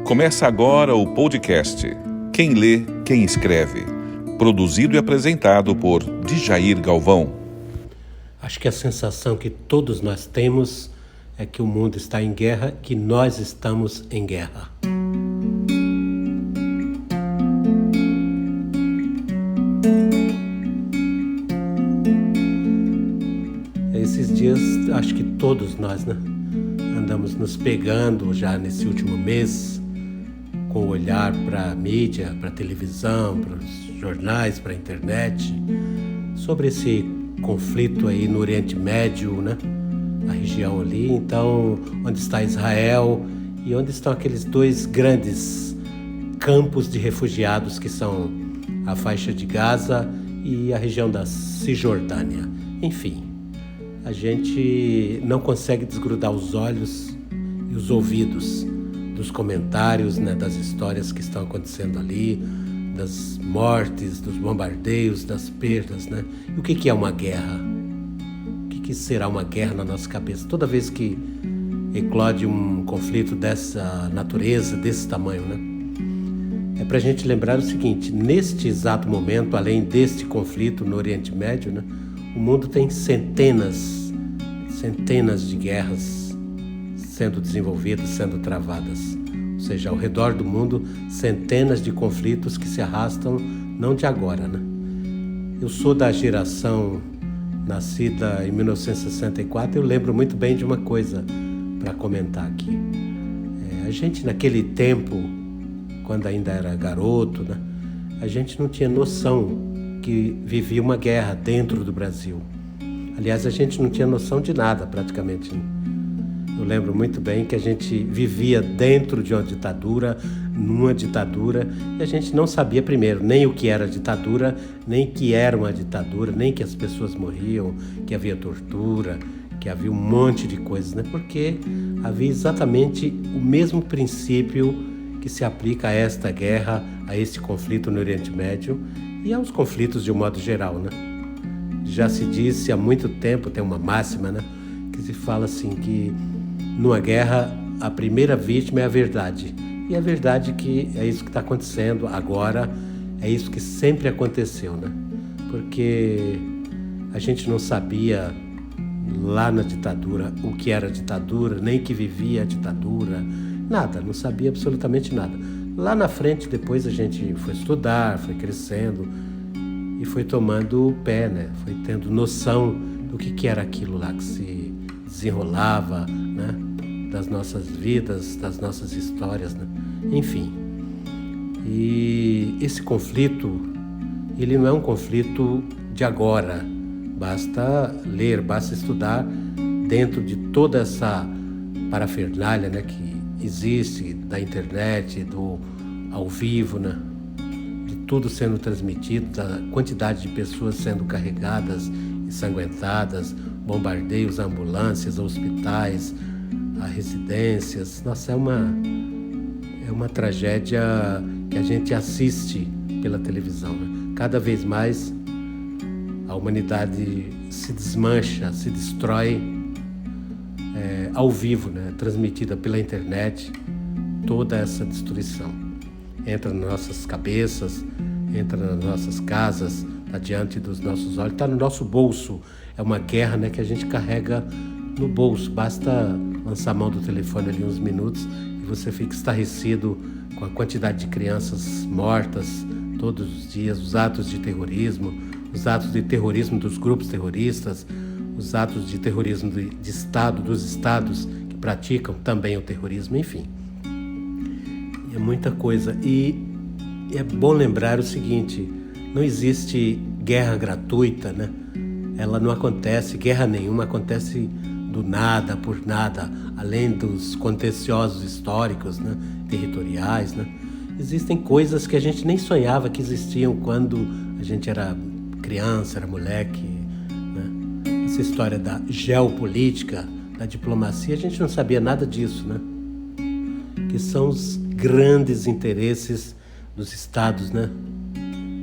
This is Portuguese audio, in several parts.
Começa agora o podcast Quem Lê, Quem Escreve, produzido e apresentado por Djair Galvão. Acho que a sensação que todos nós temos é que o mundo está em guerra, que nós estamos em guerra. Esses dias, acho que todos nós, andamos nos pegando já nesse último mês, com o olhar para a mídia, para a televisão, para os jornais, para a internet, sobre esse conflito aí no Oriente Médio, a região ali, então, onde está Israel e onde estão aqueles dois grandes campos de refugiados que são a faixa de Gaza e a região da Cisjordânia. Enfim, a gente não consegue desgrudar os olhos e os ouvidos dos comentários, das histórias que estão acontecendo ali, das mortes, dos bombardeios, das perdas, E o que é uma guerra? O que será uma guerra na nossa cabeça? Toda vez que eclode um conflito dessa natureza, desse tamanho, é para a gente lembrar o seguinte: neste exato momento, além deste conflito no Oriente Médio, o mundo tem centenas de guerras sendo desenvolvidas, sendo travadas. Ou seja, ao redor do mundo, centenas de conflitos que se arrastam não de agora, Eu sou da geração nascida em 1964, eu lembro muito bem de uma coisa para comentar aqui. A gente naquele tempo, quando ainda era garoto, a gente não tinha noção que vivia uma guerra dentro do Brasil. Aliás, a gente não tinha noção de nada praticamente. Eu lembro muito bem que a gente vivia dentro de uma ditadura, numa ditadura, e a gente não sabia primeiro nem o que era ditadura, nem que era uma ditadura, nem que as pessoas morriam, que havia tortura, que havia um monte de coisas, Porque havia exatamente o mesmo princípio que se aplica a esta guerra, a este conflito no Oriente Médio e aos conflitos de um modo geral, Já se disse há muito tempo, tem uma máxima, que se fala assim que numa guerra a primeira vítima é a verdade. E a verdade é que é isso que está acontecendo agora, é isso que sempre aconteceu, Porque a gente não sabia lá na ditadura o que era ditadura, nem que vivia a ditadura, nada, não sabia absolutamente nada. Lá na frente, depois a gente foi estudar, foi crescendo e foi tomando pé, Foi tendo noção do que era aquilo lá que se desenrolava, das nossas vidas, das nossas histórias, Enfim. E esse conflito, ele não é um conflito de agora. Basta ler, basta estudar dentro de toda essa parafernália, que existe da internet, do ao vivo, de tudo sendo transmitido, da quantidade de pessoas sendo carregadas, ensanguentadas, bombardeios a ambulâncias, a hospitais, a residências. Nossa, é uma tragédia que a gente assiste pela televisão, Cada vez mais a humanidade se desmancha, se destrói ao vivo, transmitida pela internet, toda essa destruição. Entra nas nossas cabeças, entra nas nossas casas, está diante dos nossos olhos, está no nosso bolso. É uma guerra, que a gente carrega no bolso. Basta lançar a mão do telefone ali uns minutos e você fica estarrecido com a quantidade de crianças mortas todos os dias, os atos de terrorismo dos grupos terroristas, os atos de terrorismo de Estado, dos estados que praticam também o terrorismo, enfim. É muita coisa. E é bom lembrar o seguinte: não existe guerra gratuita, Ela não acontece, guerra nenhuma acontece do nada, por nada, além dos contenciosos históricos, territoriais, Existem coisas que a gente nem sonhava que existiam quando a gente era criança, era moleque, Essa história da geopolítica, da diplomacia, a gente não sabia nada disso, Que são os grandes interesses dos estados,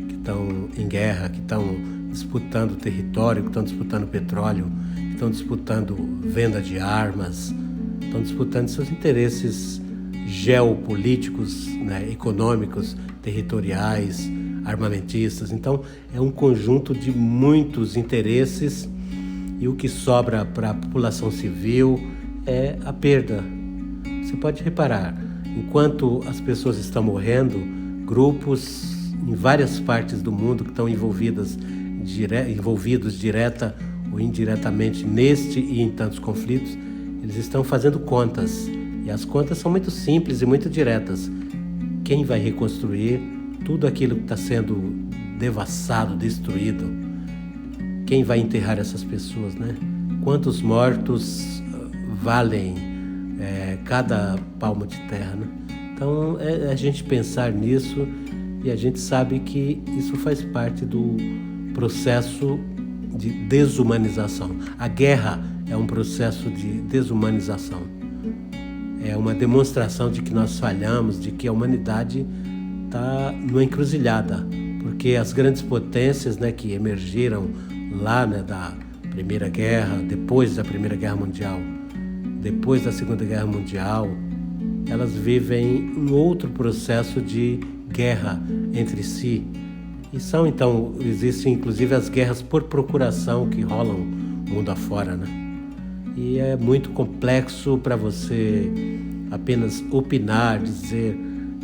que estão em guerra, que estão disputando território, que estão disputando petróleo, que estão disputando venda de armas, estão disputando seus interesses geopolíticos, né, econômicos, territoriais, armamentistas. Então, é um conjunto de muitos interesses e o que sobra para a população civil é a perda. Você pode reparar, enquanto as pessoas estão morrendo, grupos em várias partes do mundo que estão envolvidos direta ou indiretamente neste e em tantos conflitos, eles estão fazendo contas. E as contas são muito simples e muito diretas. Quem vai reconstruir tudo aquilo que está sendo devassado, destruído? Quem vai enterrar essas pessoas, né? Quantos mortos valem cada palmo de terra, né? Então, é a gente pensar nisso e a gente sabe que isso faz parte do processo de desumanização. A guerra é um processo de desumanização. É uma demonstração de que nós falhamos, de que a humanidade está numa encruzilhada, porque as grandes potências, né, que emergiram lá, né, da Primeira Guerra, depois da Primeira Guerra Mundial, depois da Segunda Guerra Mundial, elas vivem um outro processo de guerra entre si. E então, existem inclusive as guerras por procuração que rolam mundo afora, né? E é muito complexo para você apenas opinar, dizer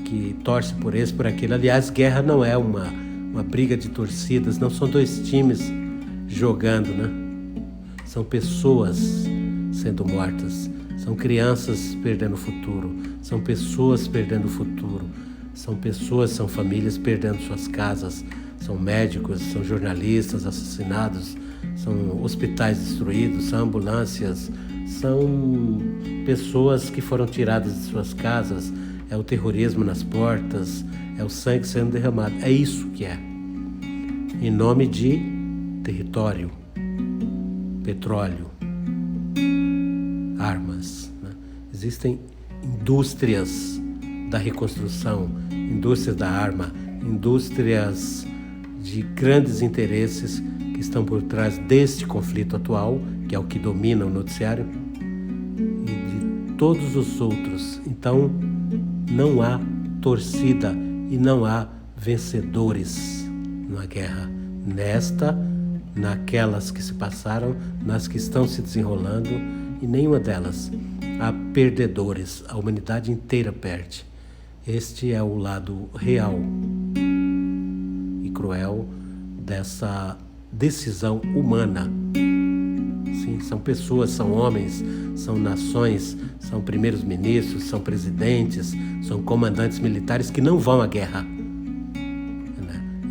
que torce por esse, por aquele. Aliás, guerra não é uma briga de torcidas, não são dois times jogando, né? São pessoas sendo mortas, são crianças perdendo o futuro, são pessoas perdendo o futuro, são pessoas, são famílias perdendo suas casas, são médicos, são jornalistas assassinados, são hospitais destruídos, são ambulâncias, são pessoas que foram tiradas de suas casas, é o terrorismo nas portas, é o sangue sendo derramado. É isso que é. Em nome de território, petróleo, armas, né? Existem indústrias da reconstrução, indústrias da arma, indústrias de grandes interesses que estão por trás deste conflito atual, que é o que domina o noticiário, e de todos os outros. Então, não há torcida e não há vencedores numa guerra, nesta, naquelas que se passaram, nas que estão se desenrolando, e nenhuma delas há perdedores. A humanidade inteira perde. Este é o lado real e cruel dessa decisão humana. Sim, são pessoas, são homens, são nações, são primeiros ministros, são presidentes, são comandantes militares que não vão à guerra.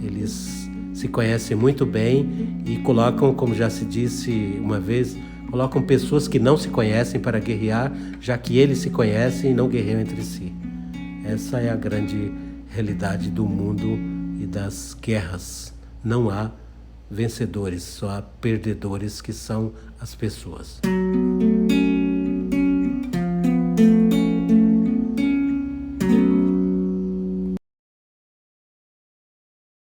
Eles se conhecem muito bem e colocam, como já se disse uma vez, colocam pessoas que não se conhecem para guerrear, já que eles se conhecem e não guerreiam entre si. Essa é a grande realidade do mundo e das guerras. Não há vencedores, só há perdedores, que são as pessoas.